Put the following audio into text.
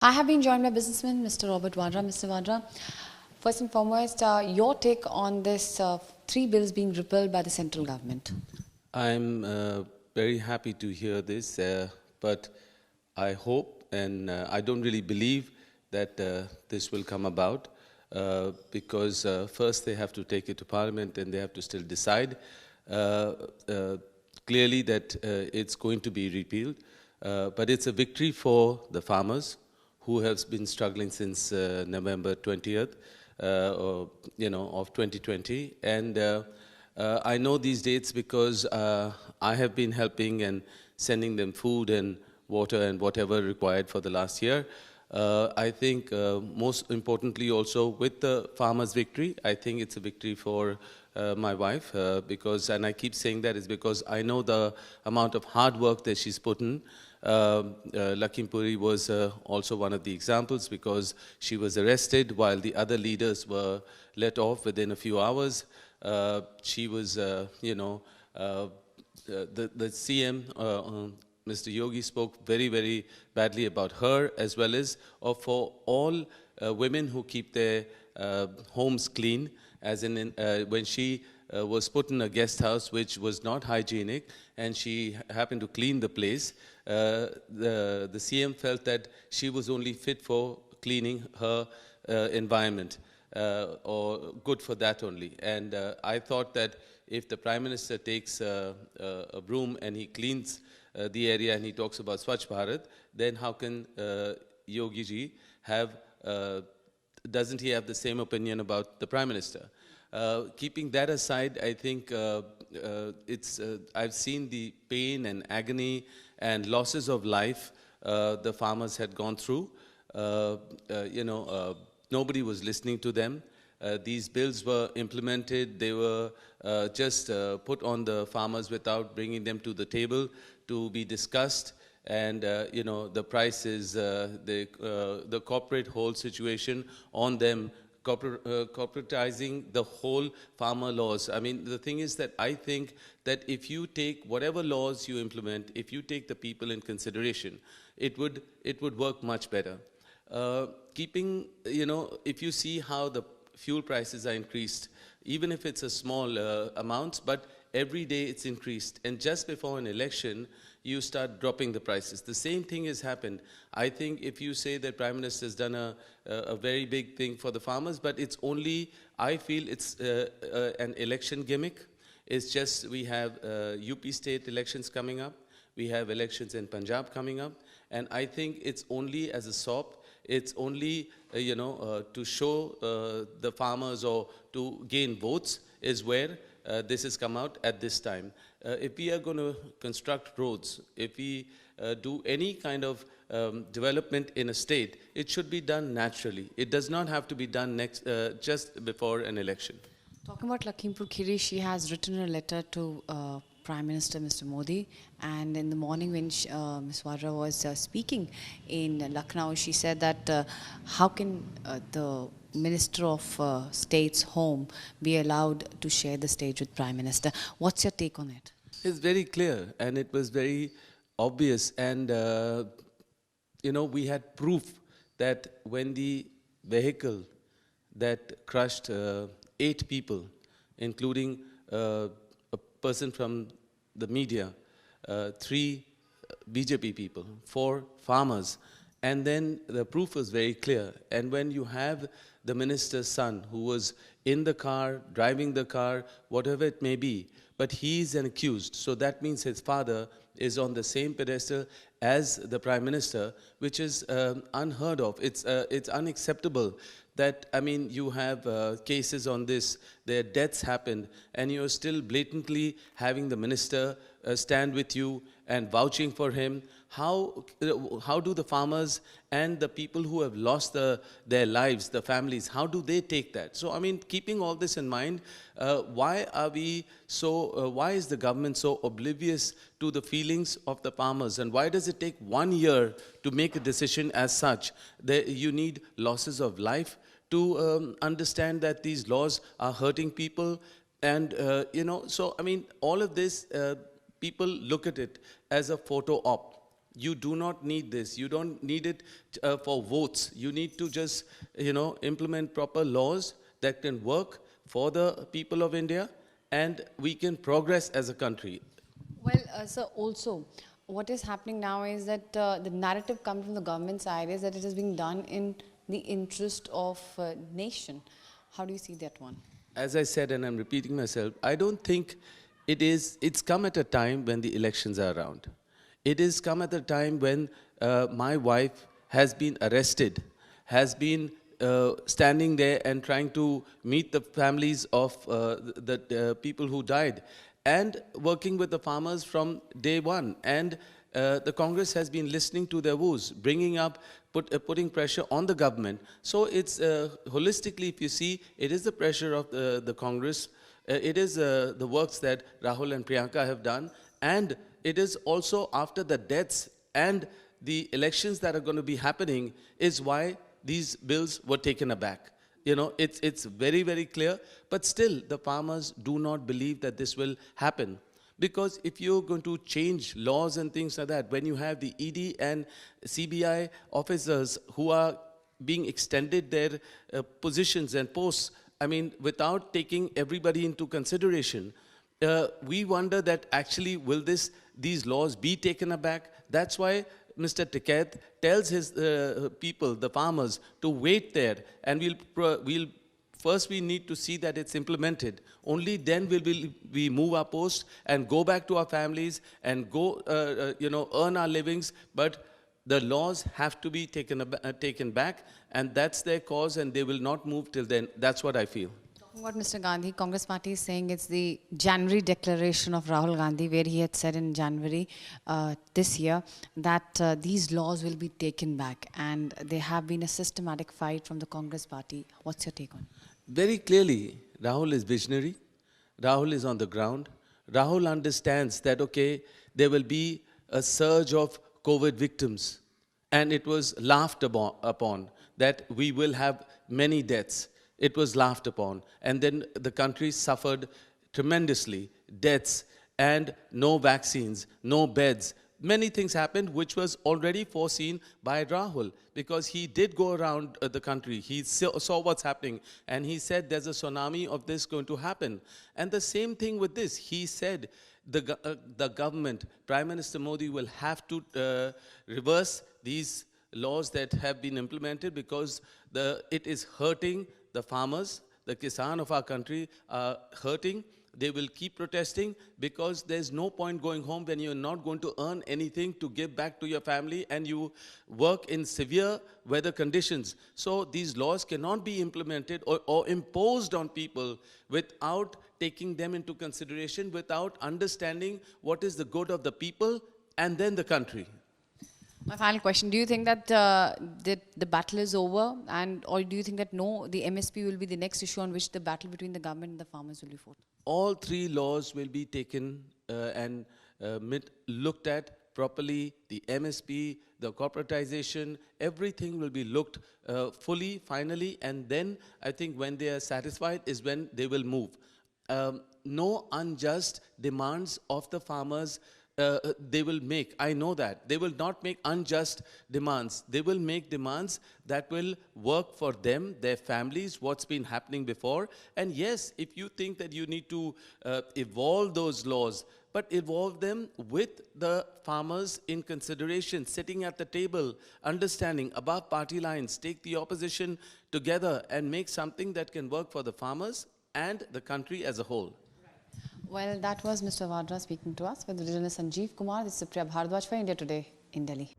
I have been joined by businessman Mr. Robert Vadra. Mr. Vadra, first and foremost, your take on this three bills being repealed by the central government. I'm very happy to hear this, but I hope and I don't really believe that this will come about because first they have to take it to Parliament and they have to still decide uh, uh, clearly that it's going to be repealed. But it's a victory for the farmers who have been struggling since November 20th, of 2020. And I know these dates because I have been helping and sending them food and water and whatever required for the last year. I think most importantly also with the farmers' victory, I think it's a victory for my wife because, and I keep saying that is because I know the amount of hard work that she's put in. Lakhimpur was also one of the examples because she was arrested while the other leaders were let off within a few hours. She was, the CM, Mr. Yogi spoke very, very badly about her as well as for all women who keep their homes clean, as in when she was put in a guest house which was not hygienic and she happened to clean the place. The CM felt that she was only fit for cleaning her environment or good for that only. And I thought that if the Prime Minister takes a broom and he cleans the area and he talks about Swachh Bharat, then how can Yogi ji have, doesn't he have the same opinion about the Prime Minister? Keeping that aside, I think I've seen the pain and agony and losses of life the farmers had gone through. Nobody was listening to them. These bills were implemented. They were just put on the farmers without bringing them to the table to be discussed. And, the prices, the corporate whole situation on them, corporatizing the whole farmer laws. I mean, the thing is that I think that if you take whatever laws you implement, if you take the people in consideration, it would work much better. If you see how the fuel prices are increased, even if it's a small amount, but every day it's increased. And just before an election, you start dropping the prices. The same thing has happened. I think if you say that Prime Minister has done a very big thing for the farmers, but it's only, I feel it's an election gimmick. It's just we have UP state elections coming up. We have elections in Punjab coming up. And I think it's only as a sop. It's only, to show the farmers or to gain votes is where this has come out at this time. If we are going to construct roads, if we do any kind of development in a state, it should be done naturally. It does not have to be done just before an election. Talking about Lakhimpur Kheri, she has written a letter to Prime Minister Mr. Modi, and in the morning when Ms. Vadra was speaking in Lucknow, she said that how can the Minister of State's home be allowed to share the stage with Prime Minister? What's your take on it? It's very clear and it was very obvious, and we had proof that when the vehicle that crushed 8 people, including a person from the media, 3 BJP people, 4 farmers, and then the proof was very clear. And when you have the minister's son who was in the car, driving the car, whatever it may be, but he's an accused, so that means his father is on the same pedestal as the Prime Minister, which is unheard of. It's unacceptable that, I mean, you have cases on this, their deaths happened, and you're still blatantly having the minister stand with you and vouching for him. How do the farmers and the people who have lost their lives, the families, how do they take that? So, I mean, keeping all this in mind, why is the government so oblivious to the feelings of the farmers? And why does it take 1 year to make a decision as such? You need losses of life to understand that these laws are hurting people. And, so, I mean, all of this, people look at it as a photo op. You do not need this. You don't need it for votes. You need to just, implement proper laws that can work for the people of India, and we can progress as a country. Well, sir, also, what is happening now is that the narrative coming from the government side is that it is being done in the interest of nation. How do you see that one? As I said, and I'm repeating myself, I don't think it's come at a time when the elections are around. It is come at a time when my wife has been arrested, has been standing there and trying to meet the families of the people who died, and working with the farmers from day one. And the Congress has been listening to their woes, bringing up, putting pressure on the government. So it's holistically, if you see, it is the pressure of the Congress. It is the works that Rahul and Priyanka have done, and it is also after the deaths and the elections that are going to be happening is why these bills were taken aback. It's very, very clear, but still the farmers do not believe that this will happen. Because if you're going to change laws and things like that, when you have the ED and CBI officers who are being extended their positions and posts, I mean, without taking everybody into consideration, we wonder that actually will these laws be taken aback? That's why Mr. Tikait tells his people, the farmers, to wait there, and first we need to see that it's implemented. Only then will we move our post and go back to our families and go, earn our livings. But the laws have to be taken back, and that's their cause, and they will not move till then. That's what I feel. Talking about Mr. Gandhi, Congress party is saying it's the January declaration of Rahul Gandhi, where he had said in January this year that these laws will be taken back, and there have been a systematic fight from the Congress party. What's your take on it? Very clearly, Rahul is visionary. Rahul is on the ground. Rahul understands that, okay, there will be a surge of COVID victims, and it was laughed upon that we will have many deaths. It was laughed upon. And then the country suffered tremendously, deaths, and no vaccines, no beds. Many things happened which was already foreseen by Rahul, because he did go around the country. He saw what's happening, and he said there's a tsunami of this going to happen. And the same thing with this. He said the government, Prime Minister Modi, will have to reverse these laws that have been implemented, because it is hurting the farmers. The Kisan of our country are hurting. They will keep protesting, because there's no point going home when you're not going to earn anything to give back to your family, and you work in severe weather conditions. So these laws cannot be implemented or imposed on people without taking them into consideration, without understanding what is the good of the people and then the country. My final question, do you think that the battle is over, or do you think that no, the MSP will be the next issue on which the battle between the government and the farmers will be fought? All three laws will be taken and looked at properly. The MSP, the corporatization, everything will be looked fully, finally, and then I think when they are satisfied is when they will move. No unjust demands of the farmers they will make. I know that. They will not make unjust demands. They will make demands that will work for them, their families, what's been happening before. And yes, if you think that you need to evolve those laws, but evolve them with the farmers in consideration, sitting at the table, understanding above party lines, take the opposition together and make something that can work for the farmers and the country as a whole. Well, that was Mr. Vadra speaking to us with the journalist Sanjeev Kumar. This is Supriya Bhardwaj for India Today in Delhi.